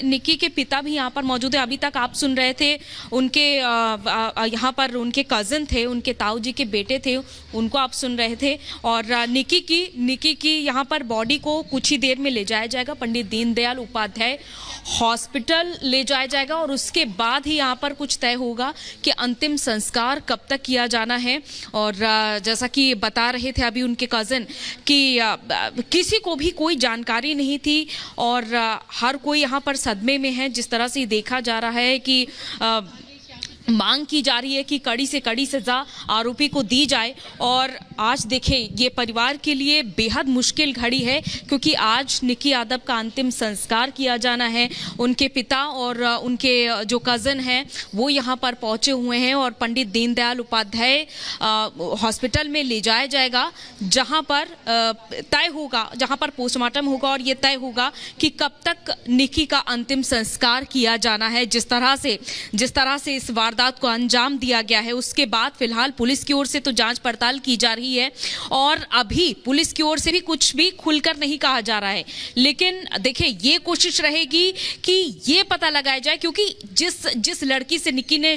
निकी के पिता भी यहाँ पर मौजूद है। अभी तक आप सुन रहे थे उनके यहाँ पर उनके कज़न थे, उनके ताऊ जी के बेटे थे, उनको आप सुन रहे थे। और निकी की यहाँ पर बॉडी को कुछ ही देर में ले जाया जाएगा, पंडित दीनदयाल उपाध्याय हॉस्पिटल ले जाया जाएगा और उसके बाद ही यहाँ पर कुछ तय होगा कि अंतिम संस्कार कब तक किया जाना है। और जैसा कि बता रहे थे अभी उनके कज़न कि किसी को भी कोई जानकारी नहीं थी और हर कोई यहाँ पर सदमे में है। जिस तरह से देखा जा रहा है कि मांग की जा रही है कि कड़ी से कड़ी सजा आरोपी को दी जाए। और आज देखें, ये परिवार के लिए बेहद मुश्किल घड़ी है क्योंकि आज निकी यादव का अंतिम संस्कार किया जाना है। उनके पिता और उनके जो कज़न हैं वो यहाँ पर पहुँचे हुए हैं और पंडित दीनदयाल उपाध्याय हॉस्पिटल में ले जाया जाएगा, जहाँ पर तय होगा, जहाँ पर पोस्टमार्टम होगा और ये तय होगा कि कब तक निकी का अंतिम संस्कार किया जाना है। जिस तरह से इस वारदात को अंजाम दिया गया है, उसके बाद फिलहाल पुलिस की ओर से तो जांच पड़ताल की जा रही है और अभी पुलिस की ओर से भी कुछ भी खुलकर नहीं कहा जा रहा है। लेकिन देखिए, ये कोशिश रहेगी कि ये पता लगाया जाए क्योंकि जिस लड़की से निकी ने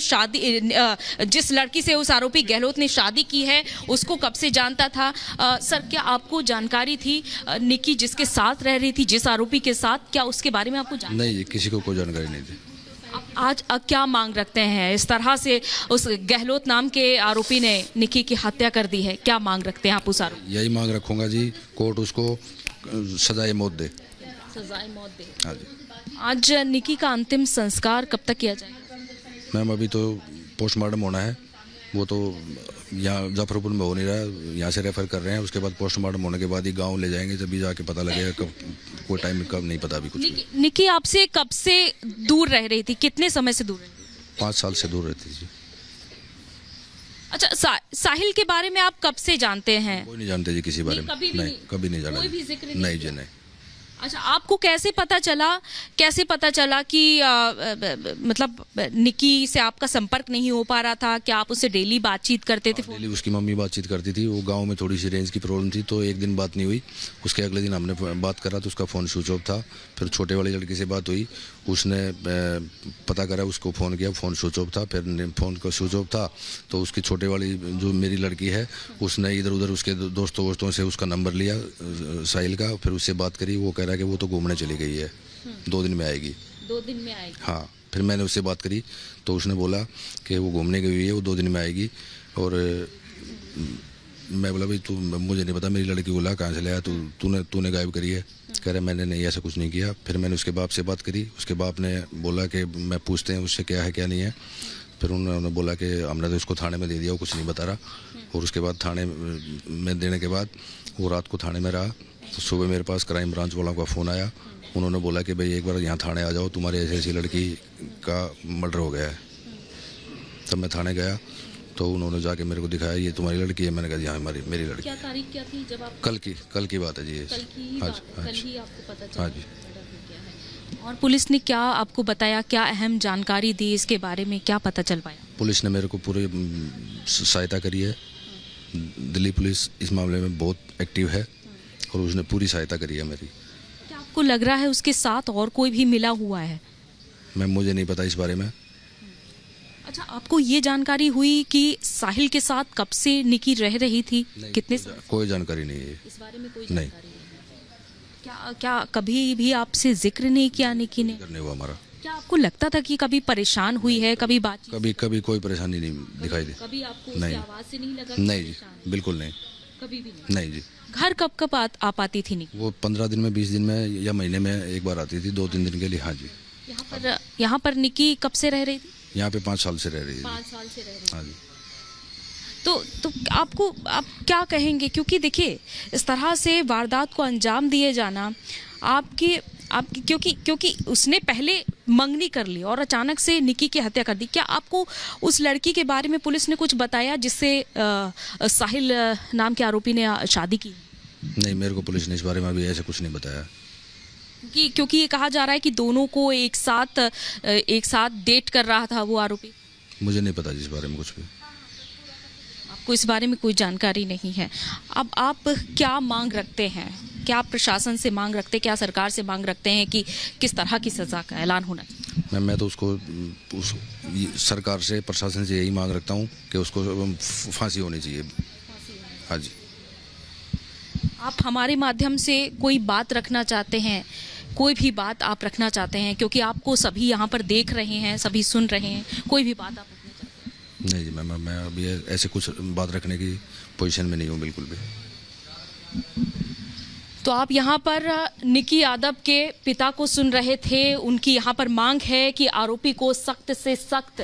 जिस लड़की से उस आरोपी गहलोत ने शादी की है उसको कब से जानता था। सर, क्या आपको जानकारी थी निकी जिसके साथ रह रही थी, जिस आरोपी के साथ, क्या उसके बारे में आपको जानकारी? नहीं, किसी को कोई जानकारी नहीं थी। आज क्या मांग रखते हैं? इस तरह से उस गहलोत नाम के आरोपी ने निकी की हत्या कर दी है, क्या मांग रखते हैं आप उस आरोपी? यही मांग रखूंगा जी, कोर्ट उसको सजाए मौत दे। सजाए मौत दे। हाँ जी। आज निकी का अंतिम संस्कार कब तक किया जाएगा? मैम, अभी तो पोस्टमार्टम होना है, वो तो यहाँ जाफरपुर में हो नहीं रहा है, यहाँ से रेफर कर रहे हैं। उसके बाद पोस्टमार्टम होने के बाद ही गांव ले जाएंगे, जब भी जाके पता लगेगा कब, कोई टाइम कब नहीं पता अभी कुछ। निकी आपसे कब से दूर रह रही थी, कितने समय से दूर रह रही थी? 5 साल से दूर रहती थी। अच्छा, साहिल के बारे में आप कब से जानते हैं? कोई नहीं जानते जी किसी बारे में। नहीं, कभी नहीं जाना। कोई भी जिक्र नहीं जी, नहीं। अच्छा, आपको कैसे पता चला कि मतलब निकी से आपका संपर्क नहीं हो पा रहा था? क्या आप उससे डेली बातचीत करते थे? डेली उसकी मम्मी बातचीत करती थी। वो गांव में थोड़ी सी रेंज की प्रॉब्लम थी तो एक दिन बात नहीं हुई। उसके अगले दिन हमने बात करा तो उसका फ़ोन स्विच ऑफ था। फिर छोटे वाली लड़की से बात हुई, उसने पता करा, उसको फ़ोन किया, फ़ोन स्विच ऑफ था। फिर फ़ोन का स्विच ऑफ था तो उसकी छोटे वाली जो मेरी लड़की है उसने इधर उधर उसके दोस्तों से उसका नंबर लिया साहिल का, फिर उससे बात करी। वो कह रहा है कि वो तो घूमने चली गई है, 2 दिन में आएगी। 2 दिन में आएगी? हाँ। फिर मैंने उससे बात करी तो उसने बोला कि वो घूमने गई हुई है, वो 2 दिन में आएगी। और मैं बोला, भाई तू, मुझे नहीं पता, मेरी लड़की को ला कहाँ से लाया, तूने गायब करी है? कह रहे मैंने नहीं, ऐसा कुछ नहीं किया। फिर मैंने उसके बाप से बात करी, उसके बाप ने बोला कि मैं पूछते हैं उससे क्या है क्या नहीं है। फिर उन्होंने बोला कि हमने तो उसको थाने में दे दिया, वो कुछ नहीं बता रहा। और उसके बाद थाने में देने के बाद वो रात को थाने में रहा तो सुबह मेरे पास क्राइम ब्रांच वालों का फ़ोन आया। उन्होंने बोला कि भाई एक बार यहाँ थाने आ जाओ, तुम्हारी ऐसी लड़की का मर्डर हो गया है। तब मैं थाने गया तो उन्होंने जाके मेरे को दिखाया, ये तुम्हारी लड़की है। मैंने कहा हाँ, मेरी लड़की। क्या तारीख क्या थी जब आप? कल की बात है जी। कल ही आपको पता चला? हाँ जी। और पुलिस ने क्या आपको बताया, क्या अहम जानकारी दी इसके बारे में, क्या पता चल पाया? पुलिस ने मेरे को पूरी सहायता करी है। दिल्ली पुलिस इस मामले में बहुत एक्टिव है और उसने पूरी सहायता करी है मेरी। क्या आपको लग रहा है उसके साथ और कोई भी मिला हुआ है? मुझे नहीं पता इस बारे में। अच्छा, आपको ये जानकारी हुई कि साहिल के साथ कब से निकी रह रही थी? कितने? कोई जानकारी नहीं है इस बारे में। कोई जानकारी नहीं। क्या कभी भी आपसे जिक्र नहीं किया निकी ने? करने हुआ हमारा। क्या आपको लगता था कि कभी परेशान हुई है, कभी बात? कभी कोई परेशानी नहीं दिखाई दी। कभी आपको उसकी आवाज से नहीं लगा? नहीं जी, बिल्कुल नहीं। कभी भी नहीं जी। घर कब आ पाती थी निकी? वो 15 दिन में, 20 दिन में या महीने में एक बार आती थी, 2-3 दिन के लिए। हाँ जी। यहाँ पर निकी कब से रह रही थी? यहाँ पे 5 साल से रह रही है। 5 साल से रह रही है। हाँ जी। तो आप क्या कहेंगे? क्योंकि देखिए, इस तरह से वारदात को अंजाम दिए जाना आपकी क्योंकि उसने पहले मंगनी कर ली और अचानक से निकी की हत्या कर दी। क्या आपको उस लड़की के बारे में पुलिस ने कुछ बताया जिससे साहिल नाम के आरोपी ने शादी की? नहीं, मेरे को पुलिस ने इस बारे में अभी ऐसे कुछ नहीं बताया। क्योंकि ये कहा जा रहा है कि दोनों को एक साथ डेट कर रहा था वो आरोपी। मुझे नहीं पता इस बारे में कुछ भी। आपको आपको इस बारे में कोई जानकारी नहीं है। अब आप क्या मांग रखते हैं? क्या आप प्रशासन से मांग रखते हैं, क्या सरकार से मांग रखते हैं कि किस तरह की सज़ा का ऐलान होना चाहिए? मैं तो उसको सरकार से, प्रशासन से यही मांग रखता हूँ कि उसको फांसी होनी चाहिए। हाँ जी। आप हमारे माध्यम से कोई बात रखना चाहते हैं? कोई भी बात आप रखना चाहते हैं, क्योंकि आपको सभी यहाँ पर देख रहे हैं, सभी सुन रहे हैं, कोई भी बात आप रखना चाहते हैं? नहीं जी, मैं अभी ऐसे कुछ बात रखने की पोजीशन में नहीं हूँ बिल्कुल भी। तो आप यहाँ पर निकी यादव के पिता को सुन रहे थे। उनकी यहाँ पर मांग है कि आरोपी को सख्त से सख्त